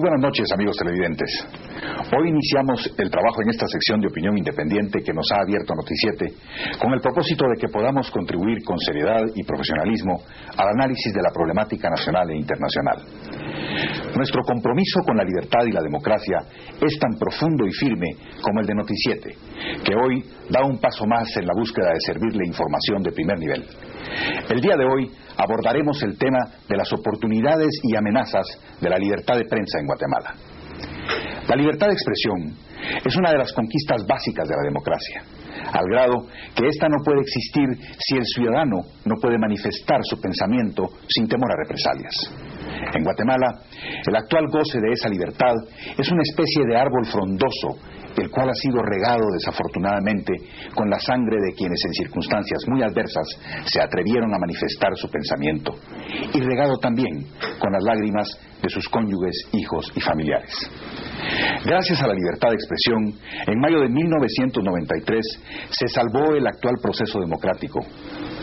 Muy buenas noches, amigos televidentes. Hoy iniciamos el trabajo en esta sección de opinión independiente que nos ha abierto Noticiete con el propósito de que podamos contribuir con seriedad y profesionalismo al análisis de la problemática nacional e internacional. Nuestro compromiso con la libertad y la democracia es tan profundo y firme como el de Noticiete, que hoy da un paso más en la búsqueda de servirle información de primer nivel. El día de hoy abordaremos el tema de las oportunidades y amenazas de la libertad de prensa en Guatemala. La libertad de expresión es una de las conquistas básicas de la democracia, al grado que ésta no puede existir si el ciudadano no puede manifestar su pensamiento sin temor a represalias. En Guatemala, el actual goce de esa libertad es una especie de árbol frondoso, el cual ha sido regado desafortunadamente con la sangre de quienes en circunstancias muy adversas se atrevieron a manifestar su pensamiento, y regado también con las lágrimas de sus cónyuges, hijos y familiares. Gracias a la libertad de expresión, en mayo de 1993 se salvó el actual proceso democrático,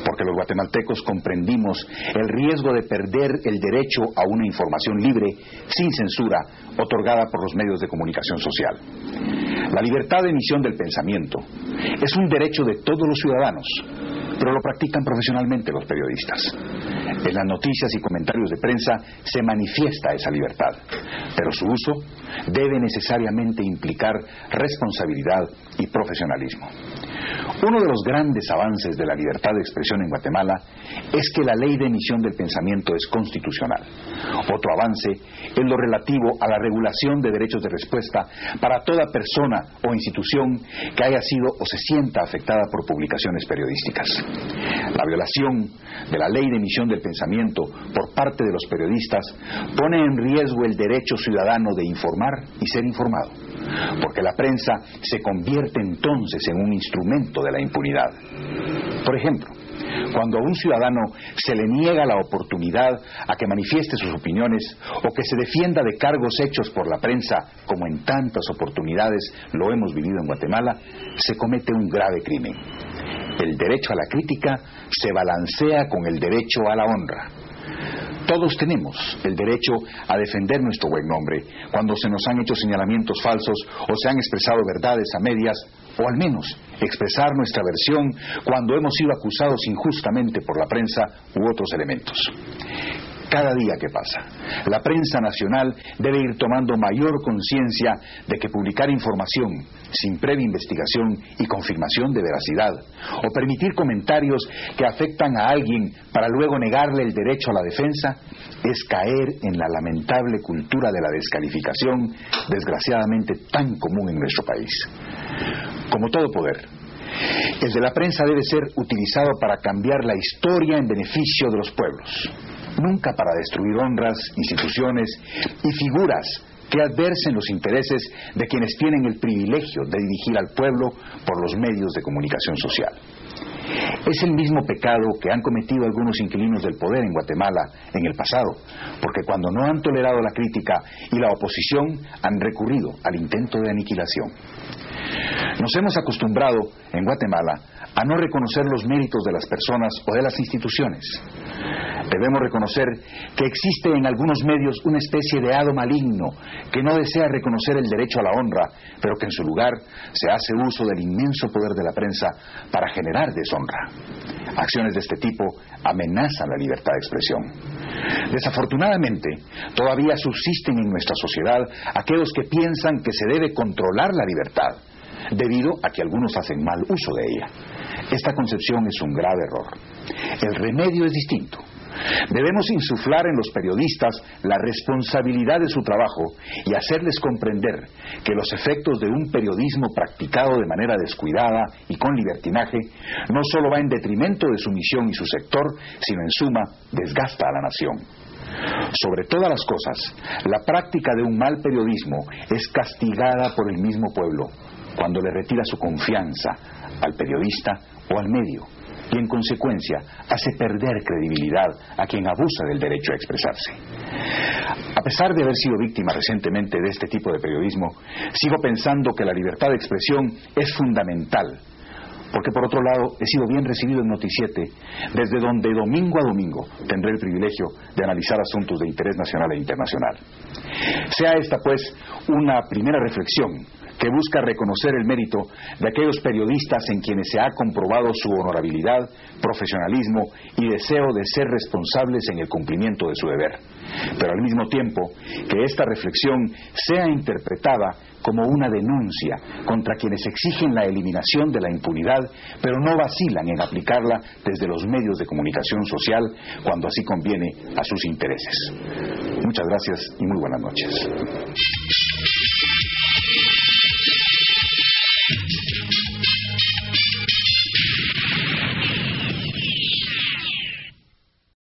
porque los guatemaltecos comprendimos el riesgo de perder el derecho a una información libre, sin censura, otorgada por los medios de comunicación social. La libertad de emisión del pensamiento es un derecho de todos los ciudadanos, pero lo practican profesionalmente los periodistas. En las noticias y comentarios de prensa se manifiesta esa libertad, pero su uso debe necesariamente implicar responsabilidad y profesionalismo. Uno de los grandes avances de la libertad de expresión en Guatemala es que la ley de emisión del pensamiento es constitucional. Otro avance es lo relativo a la regulación de derechos de respuesta para toda persona o institución que haya sido o se sienta afectada por publicaciones periodísticas. La violación de la ley de emisión del pensamiento por parte de los periodistas pone en riesgo el derecho ciudadano de informar y ser informado, porque la prensa se convierte entonces en un instrumento de la impunidad. Por ejemplo, cuando a un ciudadano se le niega la oportunidad a que manifieste sus opiniones o que se defienda de cargos hechos por la prensa, como en tantas oportunidades lo hemos vivido en Guatemala, se comete un grave crimen. El derecho a la crítica se balancea con el derecho a la honra. Todos tenemos el derecho a defender nuestro buen nombre cuando se nos han hecho señalamientos falsos o se han expresado verdades a medias, o al menos expresar nuestra versión cuando hemos sido acusados injustamente por la prensa u otros elementos. Cada día que pasa, la prensa nacional debe ir tomando mayor conciencia de que publicar información sin previa investigación y confirmación de veracidad, o permitir comentarios que afectan a alguien para luego negarle el derecho a la defensa, es caer en la lamentable cultura de la descalificación, desgraciadamente tan común en nuestro país. Como todo poder, el de la prensa debe ser utilizado para cambiar la historia en beneficio de los pueblos, nunca para destruir honras, instituciones y figuras que adversen los intereses de quienes tienen el privilegio de dirigir al pueblo por los medios de comunicación social. Es el mismo pecado que han cometido algunos inquilinos del poder en Guatemala en el pasado, porque cuando no han tolerado la crítica y la oposición han recurrido al intento de aniquilación. Nos hemos acostumbrado en Guatemala a no reconocer los méritos de las personas o de las instituciones. Debemos reconocer que existe en algunos medios una especie de hado maligno que no desea reconocer el derecho a la honra, pero que en su lugar se hace uso del inmenso poder de la prensa para generar deshonra. Acciones de este tipo amenazan la libertad de expresión. Desafortunadamente, todavía subsisten en nuestra sociedad aquellos que piensan que se debe controlar la libertad, debido a que algunos hacen mal uso de ella. Esta concepción es un grave error. El remedio es distinto. Debemos insuflar en los periodistas la responsabilidad de su trabajo y hacerles comprender que los efectos de un periodismo practicado de manera descuidada y con libertinaje no solo va en detrimento de su misión y su sector, sino en suma desgasta a la nación. Sobre todas las cosas, la práctica de un mal periodismo es castigada por el mismo pueblo cuando le retira su confianza al periodista o al medio, y en consecuencia hace perder credibilidad a quien abusa del derecho a expresarse. A pesar de haber sido víctima recientemente de este tipo de periodismo, sigo pensando que la libertad de expresión es fundamental, porque por otro lado he sido bien recibido en Noticiete, desde donde domingo a domingo tendré el privilegio de analizar asuntos de interés nacional e internacional. Sea esta, pues, una primera reflexión que busca reconocer el mérito de aquellos periodistas en quienes se ha comprobado su honorabilidad, profesionalismo y deseo de ser responsables en el cumplimiento de su deber. Pero al mismo tiempo, que esta reflexión sea interpretada como una denuncia contra quienes exigen la eliminación de la impunidad, pero no vacilan en aplicarla desde los medios de comunicación social cuando así conviene a sus intereses. Muchas gracias y muy buenas noches.